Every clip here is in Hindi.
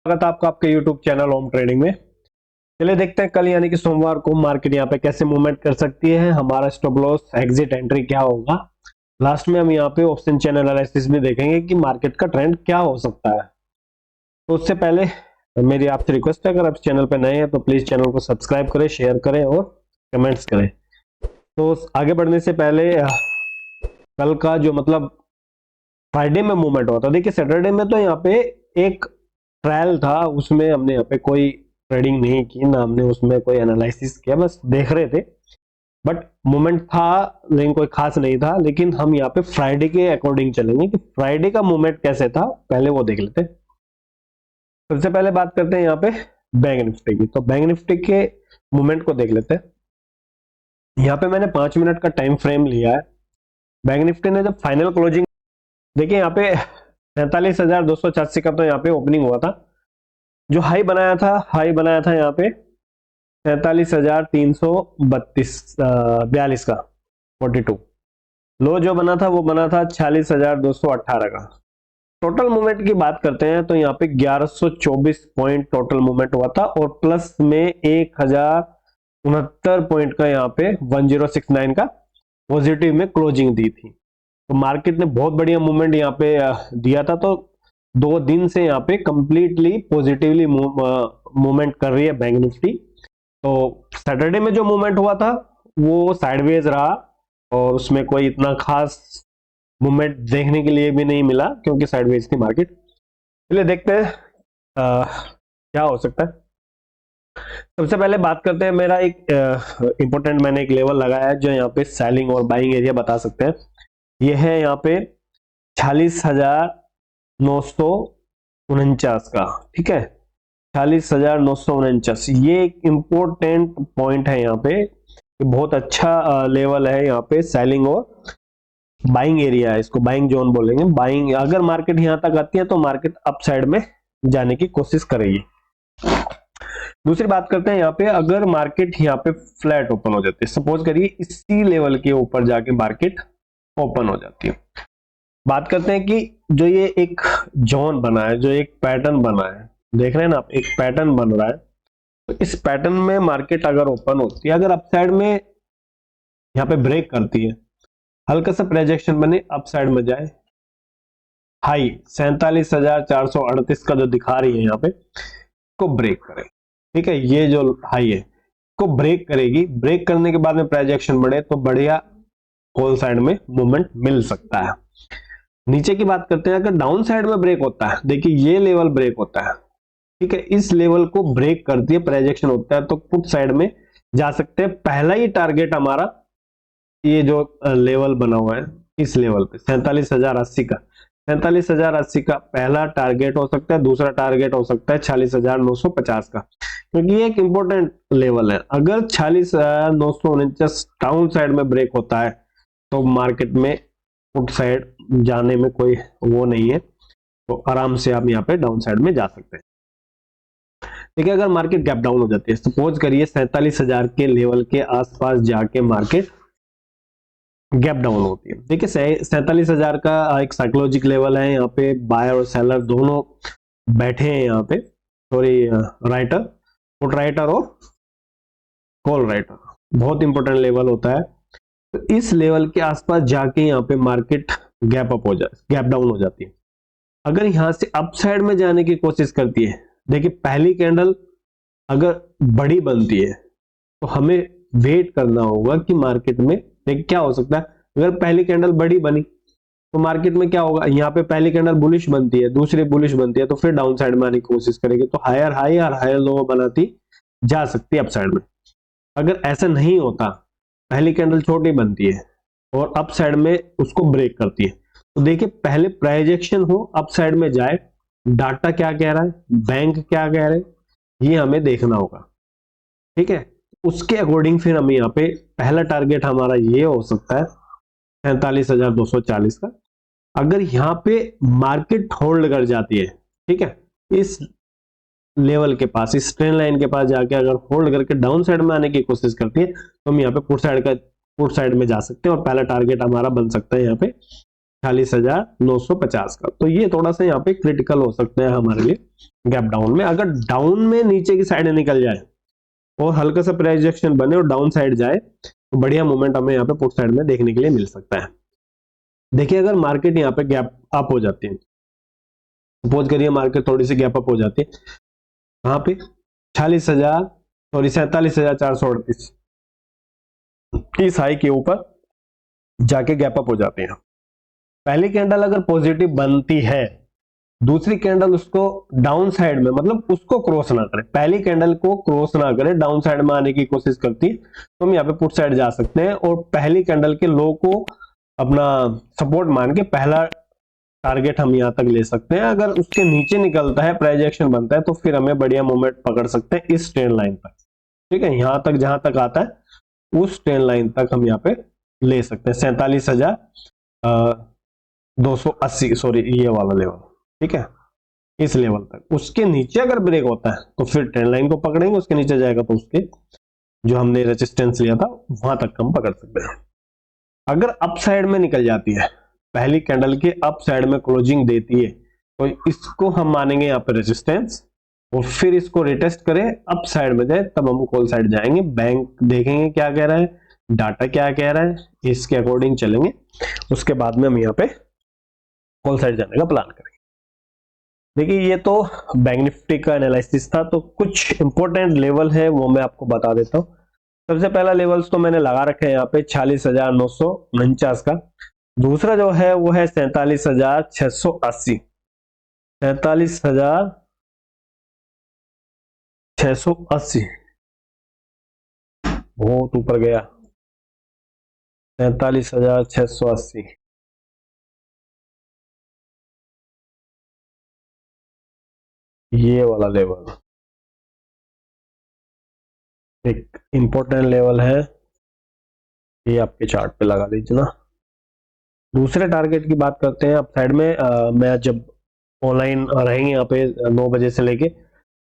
स्वागत है आपका आपके YouTube चैनल ओम ट्रेडिंग में। चलिए देखते हैं कल यानी कि सोमवार को मार्केट यहाँ पे कैसे मूवमेंट कर सकती है, हमारा स्टॉप लॉस एग्जिट एंट्री क्या होगा। लास्ट में हम यहाँ पे ऑप्शन चैनल एनालिसिस भी देखेंगे कि मार्केट का ट्रेंड क्या हो सकता है। तो उससे पहले मेरी आपसे रिक्वेस्ट है, अगर आप चैनल पे नए हैं तो प्लीज चैनल को सब्सक्राइब करें, शेयर करें और कमेंट्स करें। तो आगे बढ़ने से पहले कल का जो मतलब फ्राइडे में मूवमेंट हुआ था, देखिए सैटरडे में तो यहाँ पे एक ट्रायल था, उसमें हमने यहाँ पे कोई ट्रेडिंग नहीं की, ना हमने उसमें कोई एनालिसिस किया, बस देख रहे थे। बट मूवमेंट था लेकिन कोई खास नहीं था। लेकिन हम यहाँ पे फ्राइडे के अकॉर्डिंग चलेंगे कि फ्राइडे का मूवमेंट कैसे था, पहले वो देख लेते हैं। सबसे पहले बात करते हैं यहाँ पे बैंक निफ्टी की। तो बैंक निफ्टी के मूवमेंट को देख लेते हैं। यहाँ पे मैंने 5 मिनट का टाइम फ्रेम लिया है। बैंक निफ्टी ने जब फाइनल क्लोजिंग, देखिए यहाँ पे 47,286 का तो यहाँ पे ओपनिंग हुआ था। जो हाई बनाया था यहाँ पे 43,342 का 42। लो जो बना था वो बना था 46,218 का। टोटल मूवमेंट की बात करते हैं तो यहाँ पे 1124 पॉइंट टोटल मूवमेंट हुआ था और प्लस में 1069 पॉइंट का यहाँ पे 1069 का पॉजिटिव में क्लोजिंग दी थी। तो मार्केट ने बहुत बढ़िया मूवमेंट यहाँ पे दिया था। तो 2 दिन से यहाँ पे कंप्लीटली पॉजिटिवली मूवमेंट कर रही है बैंक निफ्टी। तो सैटरडे में जो मूवमेंट हुआ था वो साइडवेज रहा और उसमें कोई इतना खास मूवमेंट देखने के लिए भी नहीं मिला क्योंकि साइडवेज थी मार्केट। चलिए देखते हैं क्या हो सकता है। सबसे पहले बात करते हैं, मेरा एक इंपॉर्टेंट मैंने एक लेवल लगाया है जो यहाँ पे सेलिंग और बाइंग एरिया बता सकते हैं। ये है यहाँ पे 46,949 का, ठीक है, 46,949। ये एक इंपॉर्टेंट पॉइंट है यहाँ पे, बहुत अच्छा लेवल है यहाँ पे सेलिंग और बाइंग एरिया है, इसको बाइंग जोन बोलेंगे। बाइंग अगर मार्केट यहाँ तक आती है तो मार्केट अप साइड में जाने की कोशिश करेगी। दूसरी बात करते हैं यहाँ पे, अगर मार्केट यहाँ पे फ्लैट ओपन हो जाती है, सपोज करिए इसी लेवल के ऊपर जाके मार्केट ओपन हो जाती है। बात करते हैं कि जो ये एक जोन बना है, जो एक पैटर्न बना है, देख रहे हैं ना आप, एक पैटर्न बन रहा है। तो इस पैटर्न में मार्केट अगर ओपन होती है, अगर अप साइड में यहाँ पे ब्रेक करती है, हल्का सा प्रोजेक्शन बने अप साइड में जाए, हाई 47,438 का जो दिखा रही है यहाँ पे, को ब्रेक करे, ठीक है, ये जो हाई है को ब्रेक करेगी। ब्रेक करने के बाद में प्रोजेक्शन बढ़े तो बढ़िया कॉल साइड में मूवमेंट मिल सकता है। नीचे की बात करते हैं, अगर डाउन साइड में ब्रेक होता है, देखिए ये लेवल ब्रेक होता है, ठीक है, इस लेवल को ब्रेक करती है, प्रोजेक्शन होता है तो पुट साइड में जा सकते हैं। पहला ही टारगेट हमारा ये जो लेवल बना हुआ है, इस लेवल पे 47,080 का, 47,080 का पहला टारगेट हो सकता है। दूसरा टारगेट हो सकता है 46,950 का, क्योंकि ये एक इंपॉर्टेंट लेवल है। अगर 46,949 डाउन साइड में ब्रेक होता है तो मार्केट में पुट साइड जाने में कोई वो नहीं है, तो आराम से आप यहाँ पे डाउन साइड में जा सकते हैं। देखिए अगर मार्केट गैप डाउन हो जाती है, सपोज करिए 47,000 के लेवल के आसपास जाके मार्केट गैप डाउन होती है, देखिए 47,000 का एक साइकोलॉजिक लेवल है, यहाँ पे बायर और सेलर दोनों बैठे हैं यहाँ पे, सॉरी राइटर, पुट राइटर और कॉल राइटर, बहुत इंपॉर्टेंट लेवल होता है। तो इस लेवल के आसपास जाके यहाँ पे मार्केट गैप अप हो जाए, गैप डाउन हो जाती है। अगर यहाँ से अप साइड में जाने की कोशिश करती है, देखिए पहली कैंडल अगर बड़ी बनती है तो हमें वेट करना होगा कि मार्केट में देखिए क्या हो सकता है। अगर पहली कैंडल बड़ी बनी तो मार्केट में क्या होगा, यहाँ पे पहली कैंडल बुलिश बनती है, दूसरी बुलिश बनती है तो फिर डाउन साइड में आने की कोशिश करेगी, तो हायर हाई और हायर लो बनाती जा सकती है अप साइड में। अगर ऐसा नहीं होता, पहली कैंडल छोटी बनती है और अप साइड में उसको ब्रेक करती है, तो देखिए पहले प्रोजेक्शन हो अप साइड में जाए, डाटा क्या कह रहा है, बैंक क्या कह रहे हैं, ये हमें देखना होगा, ठीक है। उसके अकॉर्डिंग फिर हम यहाँ पे पहला टारगेट हमारा ये हो सकता है 47,240 का। अगर यहाँ पे मार्केट होल्ड कर जाती है, ठीक है, इस लेवल के पास, इस ट्रेंड लाइन के पास जाके अगर होल्ड करके डाउन साइड में आने की कोशिश करती है तो हम यहाँ पे पुट साइड में जा सकते हैं और पहला टारगेट हमारा बन सकता है यहाँ पे 46,950 का। तो ये थोड़ा सा यहाँ पे क्रिटिकल हो सकता है हमारे लिए गैप डाउन में। अगर डाउन में नीचे की साइड निकल जाए और हल्का सा प्राइस एक्शन बने और डाउन साइड जाए तो बढ़िया मूवमेंट हमें यहाँ पे पुट साइड में देखने के लिए मिल सकता है। देखिए अगर मार्केट यहाँ पे गैप अप हो जाती है, सपोज करिए मार्केट थोड़ी सी गैप अप हो जाती है कहाँ पे 47,438 इस हाई के ऊपर जाके गैप अप हो जाते हैं। पहली कैंडल अगर पॉजिटिव बनती है, दूसरी कैंडल उसको डाउन साइड में मतलब उसको क्रॉस ना करे, पहली कैंडल को क्रॉस ना करे, डाउन साइड में आने की कोशिश करती है तो हम यहाँ पे पुट साइड जा सकते हैं और पहली कैंडल के लो को अपना सपोर्ट मान के पहला टारगेट हम यहाँ तक ले सकते हैं। अगर उसके नीचे निकलता है, प्राइस एक्शन बनता है तो फिर हमें बढ़िया मूवमेंट पकड़ सकते हैं इस ट्रेंड लाइन तक। ठीक है, यहाँ तक जहां तक आता है उस ट्रेंड लाइन तक हम यहाँ पे ले सकते हैं 47,280, सॉरी ये वाला लेवल। ठीक है, इस लेवल तक। उसके नीचे अगर ब्रेक होता है तो फिर ट्रेंड लाइन को पकड़ेंगे, उसके नीचे जाएगा तो उसके जो हमने रेजिस्टेंस लिया था वहां तक हम पकड़ सकते हैं। अगर अप साइड में निकल जाती है, पहली कैंडल के अप साइड में क्लोजिंग देती है तो इसको हम मानेंगे यहाँ पे रेजिस्टेंस और फिर इसको रिटेस्ट करें अप साइड में जाए तब हम कॉल साइड जाएंगे। बैंक देखेंगे क्या कह रहा है, डाटा क्या कह रहा है, इसके अकॉर्डिंग चलेंगे। उसके बाद में हम यहाँ पे कॉल साइड जाने का प्लान करेंगे। देखिए ये तो बैंक निफ्टी का एनालिसिस था, तो कुछ इंपॉर्टेंट लेवल है वो मैं आपको बता देता हूँ। सबसे पहला लेवल्स तो मैंने लगा रखे हैं यहाँ पे 46,949 का। दूसरा जो है वो है 47,680, 47,680 बहुत ऊपर गया, 47,680। ये वाला लेवल एक इंपॉर्टेंट लेवल है, ये आपके चार्ट पे लगा लीजिए ना। दूसरे टारगेट की बात करते हैं अप साइड में। मैं जब ऑनलाइन रहेंगे यहाँ पे 9 बजे से लेके,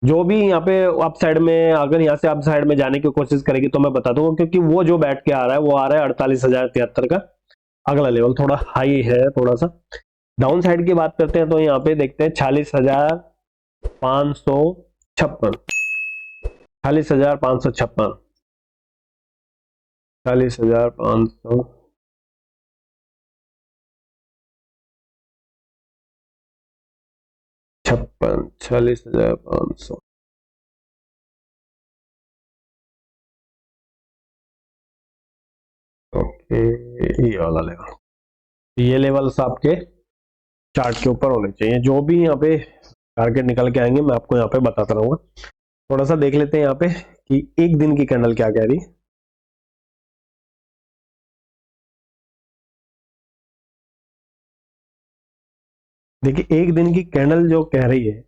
जो भी यहाँ पे अप साइड में अगर यहाँ से अप साइड में जाने की कोशिश करेगी तो मैं बता दूंगा, क्योंकि वो जो बैठ के आ रहा है वो आ रहा है 48,073 का। अगला लेवल थोड़ा हाई है थोड़ा सा। डाउन साइड की बात करते हैं तो यहाँ पे देखते हैं 46,556, 46,556, 46,500 56, 46,500। ओके, ये वाला लेवल, ये लेवल्स आपके चार्ट के ऊपर होने चाहिए। जो भी यहाँ पे टारगेट निकल के आएंगे मैं आपको यहाँ पे बताता रहूंगा। थोड़ा सा देख लेते हैं यहाँ पे कि एक दिन की कैंडल क्या कह रही है। देखिए एक दिन की कैंडल जो कह रही है,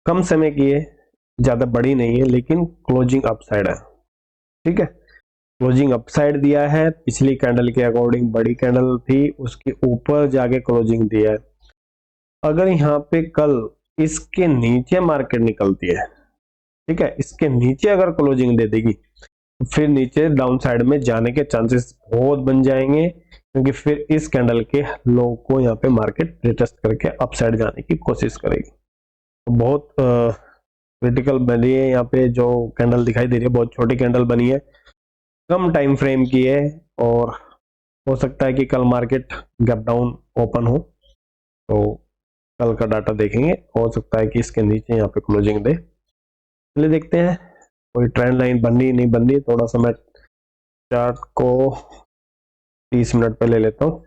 कम समय की है, ज्यादा बड़ी नहीं है, लेकिन क्लोजिंग अपसाइड है। ठीक है, क्लोजिंग अपसाइड दिया है, पिछली कैंडल के अकॉर्डिंग बड़ी कैंडल थी, उसके ऊपर जाके क्लोजिंग दिया है। अगर यहाँ पे कल इसके नीचे मार्केट निकलती है, ठीक है, इसके नीचे अगर क्लोजिंग दे देगी तो फिर नीचे डाउन साइड में जाने के चांसेस बहुत बन जाएंगे, क्योंकि फिर इस कैंडल के लो को यहाँ पे मार्केट रिटेस्ट करके अप साइड जाने की कोशिश करेगी। तो बहुत क्रिटिकल बनी है यहाँ पे जो कैंडल दिखाई दे रही है, बहुत छोटी कैंडल बनी है, कम टाइम फ्रेम की है और हो सकता है कि कल मार्केट गैप डाउन ओपन हो। तो कल का डाटा देखेंगे, हो सकता है कि इसके नीचे यहाँ पे क्लोजिंग दे। चलिए देखते हैं कोई ट्रेंड लाइन बन रही नहीं बन रही। थोड़ा सा मैं चार्ट को 30 मिनट पे ले लेता हूँ।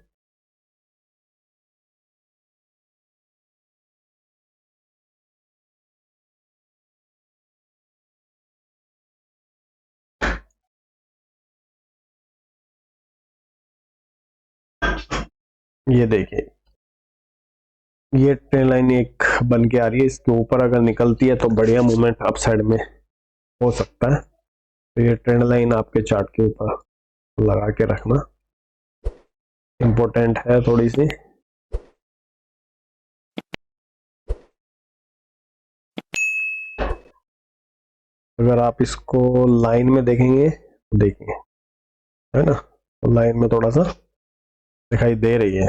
ये देखिए ये ट्रेंड लाइन एक बन के आ रही है, इसके ऊपर अगर निकलती है तो बढ़िया मूवमेंट अप साइड में हो सकता है। तो ये ट्रेंड लाइन आपके चार्ट के ऊपर लगा के रखना इंपॉर्टेंट है थोड़ी सी। अगर आप इसको लाइन में देखेंगे तो देखिए, है ना, तो लाइन में थोड़ा सा दिखाई दे रही है।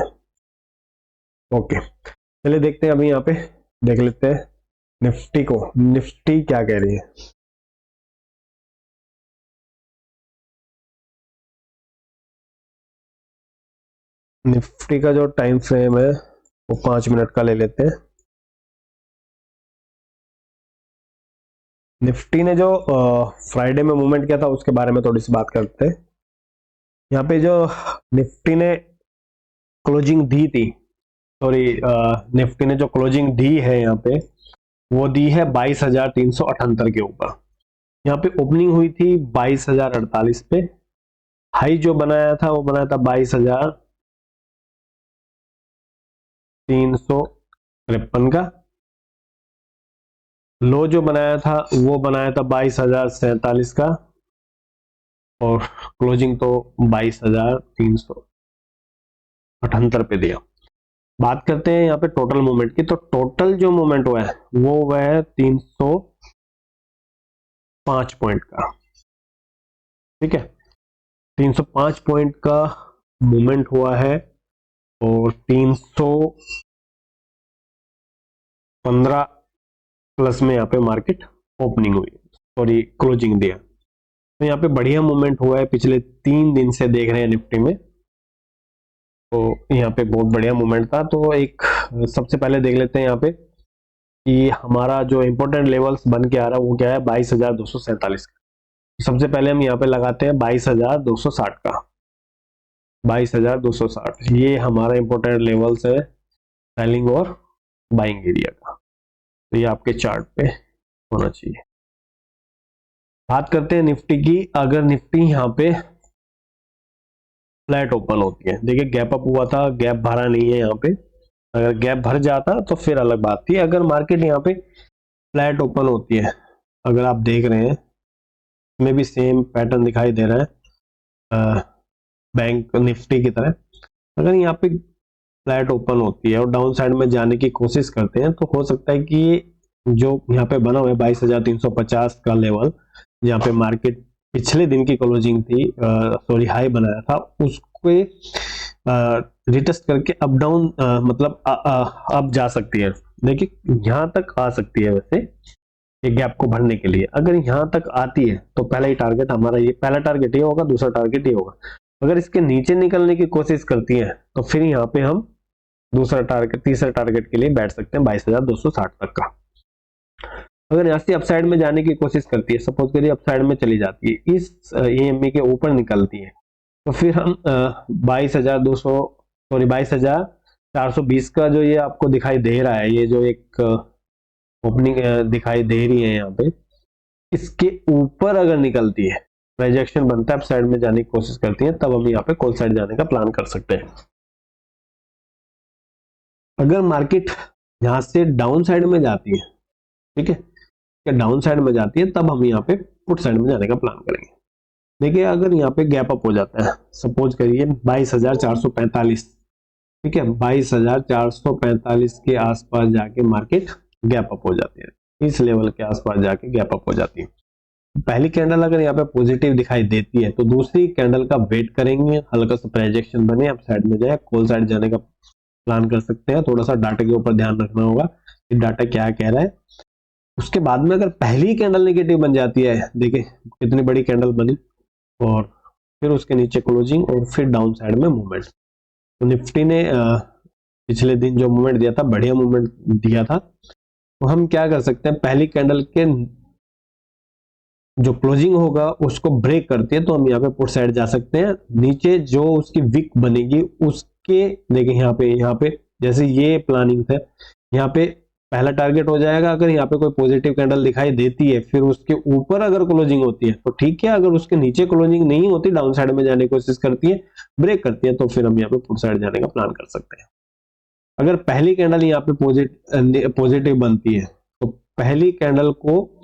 ओके, चलिए देखते हैं, अभी यहाँ पे देख लेते हैं निफ्टी को, निफ्टी क्या कह रही है। निफ्टी का जो टाइम फ्रेम है वो 5 मिनट का ले लेते हैं। निफ्टी ने जो फ्राइडे में मूवमेंट किया था उसके बारे में थोड़ी सी बात करते हैं। यहाँ पे जो निफ्टी ने क्लोजिंग दी थी, सॉरी, निफ्टी ने जो क्लोजिंग दी है यहाँ पे वो दी है 22,378 के ऊपर। यहाँ पे ओपनिंग हुई थी 22,048 पे, हाई जो बनाया था वो बनाया था 22,353 का, लो जो बनाया था वो बनाया था 22,047 का, और क्लोजिंग तो 22,378 पे दिया। बात करते हैं यहाँ पे टोटल मूवमेंट की, तो टोटल जो मूवमेंट हुआ है वो हुआ है 305 पॉइंट का। ठीक है, 305 पॉइंट का मूवमेंट हुआ है, और 315 प्लस में यहाँ पे मार्केट ओपनिंग हुई, सॉरी क्लोजिंग दिया। तो यहाँ पे बढ़िया मूवमेंट हुआ है, पिछले 3 दिन से देख रहे हैं निफ्टी में, तो यहाँ पे बहुत बढ़िया मूवमेंट था। तो एक सबसे पहले देख लेते हैं यहाँ पे कि हमारा जो इंपॉर्टेंट लेवल्स बन के आ रहा है वो क्या है, 22,247 का। सबसे पहले हम यहाँ पे लगाते हैं 22,260 का, 22,260 ये हमारा इंपॉर्टेंट लेवल्स है सेलिंग और बाइंग एरिया का। तो ये आपके चार्ट पे होना चाहिए। बात करते हैं निफ्टी की, अगर निफ्टी यहाँ पे फ्लैट ओपन होती है, देखिए गैप अप हुआ था, गैप भरा नहीं है यहाँ पे, अगर गैप भर जाता तो फिर अलग बात थी। अगर मार्केट यहाँ पे फ्लैट ओपन होती है, अगर आप देख रहे हैं इसमें भी सेम पैटर्न दिखाई दे रहा है बैंक निफ्टी की तरह, अगर यहाँ पे फ्लैट ओपन होती है और डाउन साइड में जाने की कोशिश करते हैं, तो हो सकता है कि जो यहाँ पे बना हुआ है 22,350 का लेवल, जहाँ पे मार्केट पिछले दिन की क्लोजिंग थी, सॉरी हाई बनाया था, उसको रिटेस्ट करके अप डाउन मतलब अप जा सकती है। देखिए यहाँ तक आ सकती है वैसे, ये गैप को भरने के लिए अगर यहाँ तक आती है तो पहला ही टारगेट हमारा, ये पहला टारगेट ये होगा, दूसरा टारगेट ये होगा। अगर इसके नीचे निकलने की कोशिश करती है तो फिर यहाँ पे हम दूसरा टारगेट, तीसरा टारगेट के लिए बैठ सकते हैं 22,260 तक का। अगर यहाँ से अपसाइड में जाने की कोशिश करती है, सपोज करिए अपसाइड में चली जाती है, इस EMA के ऊपर निकलती है, तो फिर हम 22,200 सॉरी 22,420 का जो ये आपको दिखाई दे रहा है, ये जो एक ओपनिंग दिखाई दे रही है यहाँ पे, इसके ऊपर अगर निकलती है, रिजेक्शन बनता है, अपसाइड में जाने की कोशिश करती है, तब हम यहाँ पे कॉल साइड जाने का प्लान कर सकते हैं। अगर मार्केट यहाँ से डाउन साइड में जाती है, ठीक है, डाउन साइड में जाती है, तब हम यहाँ पे पुट साइड में जाने का प्लान करेंगे। देखिए अगर यहाँ पे गैप अप हो जाता है, सपोज करिए 22,445, ठीक है, 22,445 के आसपास जाके मार्केट गैप अप हो जाती है, इस लेवल के आसपास जाके गैप अप हो जाती है। पहली कैंडल अगर यहाँ पे पॉजिटिव दिखाई देती है तो दूसरी कैंडल का वेट करेंगे, हल्का सा प्रोजेक्शन बने, अब साइड में जाए, कॉल साइड जाने का प्लान कर सकते हैं। थोड़ा सा डाटा के ऊपर ध्यान रखना होगा कि डाटा क्या कह रहा है। उसके बाद में अगर पहली कैंडल नेगेटिव बन जाती है, देखिए कितनी बड़ी कैंडल बनी, और फिर उसके नीचे क्लोजिंग और फिर डाउन साइड में मूवमेंट। तो निफ्टी ने पिछले दिन जो मूवमेंट दिया था, बढ़िया मूवमेंट दिया था। तो हम क्या कर सकते हैं, पहली कैंडल के जो क्लोजिंग होगा उसको ब्रेक करती है तो हम यहाँ पे पुट साइड जा सकते हैं। नीचे जो उसकी विक बनेगी उसके, देखिए यहाँ पे जैसे ये प्लानिंग थे, यहाँ पे पहला टारगेट हो जाएगा। अगर यहाँ पे कोई पॉजिटिव कैंडल दिखाई देती है, फिर उसके ऊपर अगर क्लोजिंग होती है तो ठीक है, अगर उसके नीचे क्लोजिंग नहीं होती, डाउन साइड में जाने की कोशिश करती है, ब्रेक करती है, तो फिर हम यहाँ पे पुट साइड जाने का प्लान कर सकते हैं। अगर पहली कैंडल यहाँ पे पॉजिटिव बनती है तो पहली कैंडल को,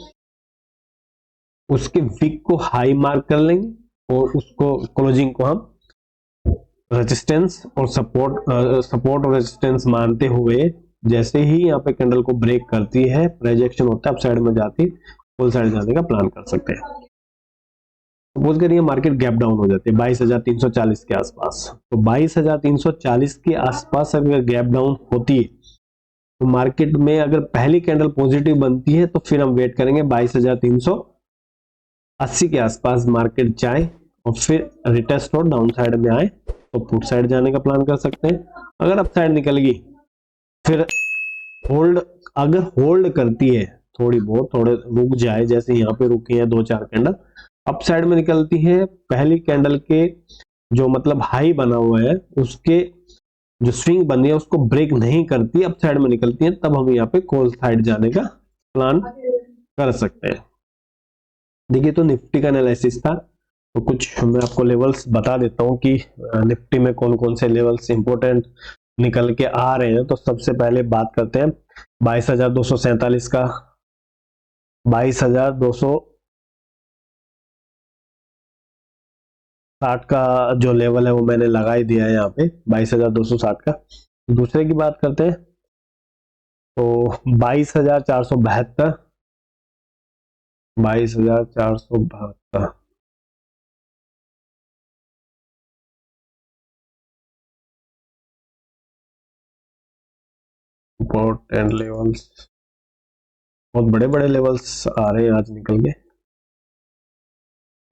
उसके विक को हाई मार्क कर लेंगे और उसको क्लोजिंग को हम रेजिस्टेंस और सपोर्ट और रेजिस्टेंस मानते हुए, जैसे ही यहाँ पे कैंडल को ब्रेक करती है, रिजेक्शन होता है, अप साइड में जाती, फुल साइड जाने का प्लान कर सकते हैं। सपोज करिए मार्केट गैप डाउन हो जाती है 22,340 के आसपास, तो 22,340 के आसपास अगर गैप डाउन होती है तो मार्केट में अगर पहली कैंडल पॉजिटिव बनती है तो फिर हम वेट करेंगे 22,380 के आसपास मार्केट जाए और फिर रिटेस्ट और डाउन साइड में आए तो पुट साइड जाने का प्लान कर सकते हैं। अगर अप साइड निकल गई फिर होल्ड, अगर होल्ड करती है थोड़ी बहुत, थोड़े रुक जाए जैसे यहाँ पे रुकी है 2-4 कैंडल, अप साइड में निकलती है, पहली कैंडल के जो मतलब हाई बना हुआ है उसके जो स्विंग बनी है उसको ब्रेक नहीं करती, अप साइड में निकलती है, तब हम यहाँ पे कॉल साइड जाने का प्लान कर सकते हैं। देखिए तो निफ्टी का एनालिसिस था, तो कुछ मैं आपको लेवल्स बता देता हूँ कि निफ्टी में कौन कौन से लेवल्स इंपोर्टेंट निकल के आ रहे हैं। तो सबसे पहले बात करते हैं 22,247 का। 22,260 का जो लेवल है वो मैंने लगा ही दिया है यहाँ पे 22,260 का। दूसरे की बात करते हैं तो 22,472, 22,472 इंपॉर्टेंट लेवल्स, बहुत बड़े बड़े लेवल्स आ रहे हैं आज निकल के।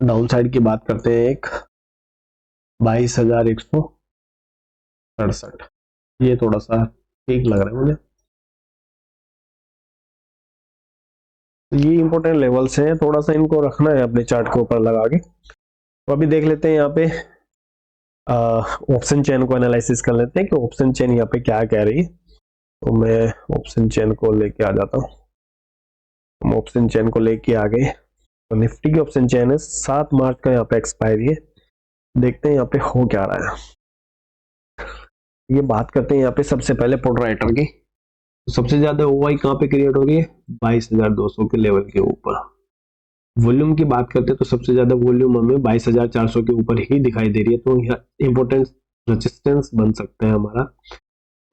डाउन साइड की बात करते हैं एक 22,167, ये थोड़ा सा ठीक लग रहा है मुझे। ये इंपॉर्टेंट लेवल्स हैं, थोड़ा सा इनको रखना है अपने चार्ट के ऊपर लगा के। तो अभी देख लेते हैं यहाँ पे ऑप्शन चेन को एनालिसिस कर लेते हैं कि ऑप्शन चेन यहाँ पे क्या कह रही है। तो मैं ऑप्शन चेन को लेके आ जाता हूँ। हम ऑप्शन चेन को लेके आ गए। तो निफ्टी की ऑप्शन चेन है 7 मार्च का यहाँ पे एक्सपायरी है। देखते हैं यहाँ पे हो क्या रहा है। ये बात करते हैं यहाँ पे सबसे पहले पुट राइटर की। तो सबसे ज्यादा ओवाई कहाँ पे क्रिएट हो रही है 22,200 के लेवल के ऊपर। वॉल्यूम की बात करते हैं तो सबसे ज्यादा वॉल्यूम हमें 22,400 के ऊपर ही दिखाई दे रही है। तो यहाँ इंपोर्टेंट रेजिस्टेंस बन सकता है हमारा,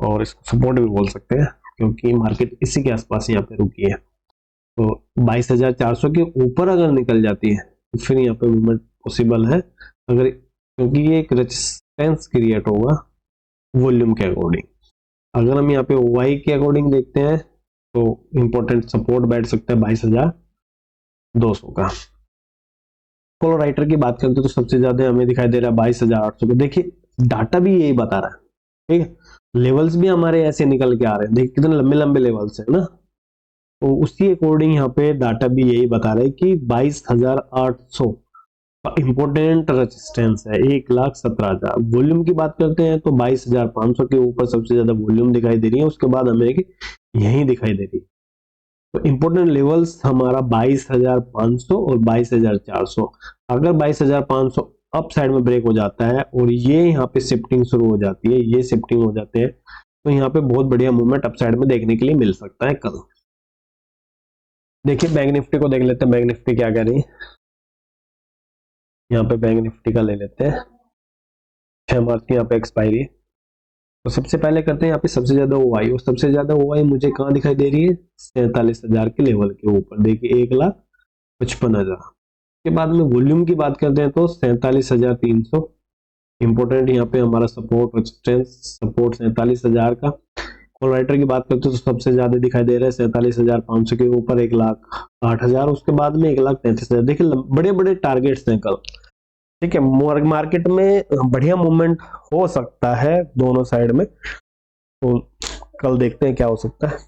और इसको सपोर्ट भी बोल सकते हैं क्योंकि मार्केट इसी के आसपास यहाँ पे रुकी है। तो 22,400 के ऊपर अगर निकल जाती है तो फिर यहाँ पे मूवमेंट पॉसिबल है, अगर क्योंकि ये एक रेजिस्टेंस क्रिएट होगा वॉल्यूम के अकॉर्डिंग। अगर हम यहाँ पे ओवाई के अकॉर्डिंग देखते हैं तो इंपॉर्टेंट सपोर्ट बैठ सकता है 22,200 का। कॉल राइटर की बात करते हैं तो सबसे ज्यादा हमें दिखाई दे रहा है 22,800 का। देखिए डाटा भी यही बता रहा है, ठीक है, लेवल्स भी हमारे ऐसे निकल के आ रहे हैं, देखिए कितने लंबे लंबे लेवल्स है ना। तो उसी अकॉर्डिंग यहाँ पे डाटा भी यही बता रहा है कि 22,800 का इंपोर्टेंट रेजिस्टेंस है 1,17,000। वॉल्यूम की बात करते हैं तो 22,500 के ऊपर सबसे ज्यादा वॉल्यूम दिखाई दे रही है, उसके बाद हमें यही दिखाई दे रही है। तो इंपोर्टेंट लेवल्स हमारा 22,500 और 22,400। अगर 22,500 अप साइड में ब्रेक हो जाता है और ये यहाँ पे शिफ्टिंग शुरू हो जाती है, ये शिफ्टिंग हो जाते हैं, तो यहाँ पे बहुत बढ़िया मूवमेंट अप साइड में देखने के लिए मिल सकता है कल। देखिए बैंक निफ्टी को देख लेते हैं, बैंक निफ्टी क्या कह रही है। यहाँ पे बैंक निफ्टी का ले लेते हैं, 6 मार्च की यहाँ पे एक्सपायरी है। तो सबसे पहले करते हैं यहाँ पे सबसे ज्यादा ओआई, और सबसे ज्यादा ओआई मुझे कहाँ दिखाई दे रही है 47,000 के लेवल के ऊपर। देखिए 1,55,000 के बाद में वॉल्यूम की बात करते हैं तो 47,300 इंपोर्टेंट यहाँ पे हमारा सपोर्ट रेजिस्टेंस, सपोर्ट 47,000 का। कॉल राइटर की बात करते हैं तो सबसे ज्यादा दिखाई दे रहा है 47,500 के ऊपर 1,08,000, उसके बाद में 1,33,000। देखिए बड़े बड़े टारगेट्स हैं कल, ठीक है, मार्केट में बढ़िया मूवमेंट हो सकता है दोनों साइड में। तो कल देखते हैं क्या हो सकता है।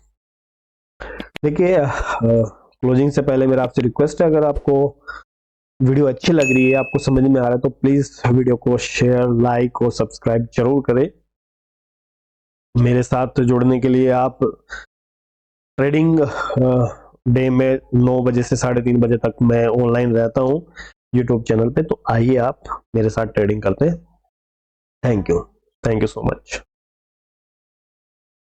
देखिए क्लोजिंग से पहले मेरा आपसे रिक्वेस्ट है, अगर आपको वीडियो अच्छी लग रही है, आपको समझ में आ रहा है, तो प्लीज वीडियो को शेयर, लाइक और सब्सक्राइब जरूर करें। मेरे साथ जुड़ने के लिए आप ट्रेडिंग डे में 9 बजे से 3:30 बजे तक मैं ऑनलाइन रहता हूं यूट्यूब चैनल पे, तो आइए आप मेरे साथ ट्रेडिंग करते हैं। Thank you so much.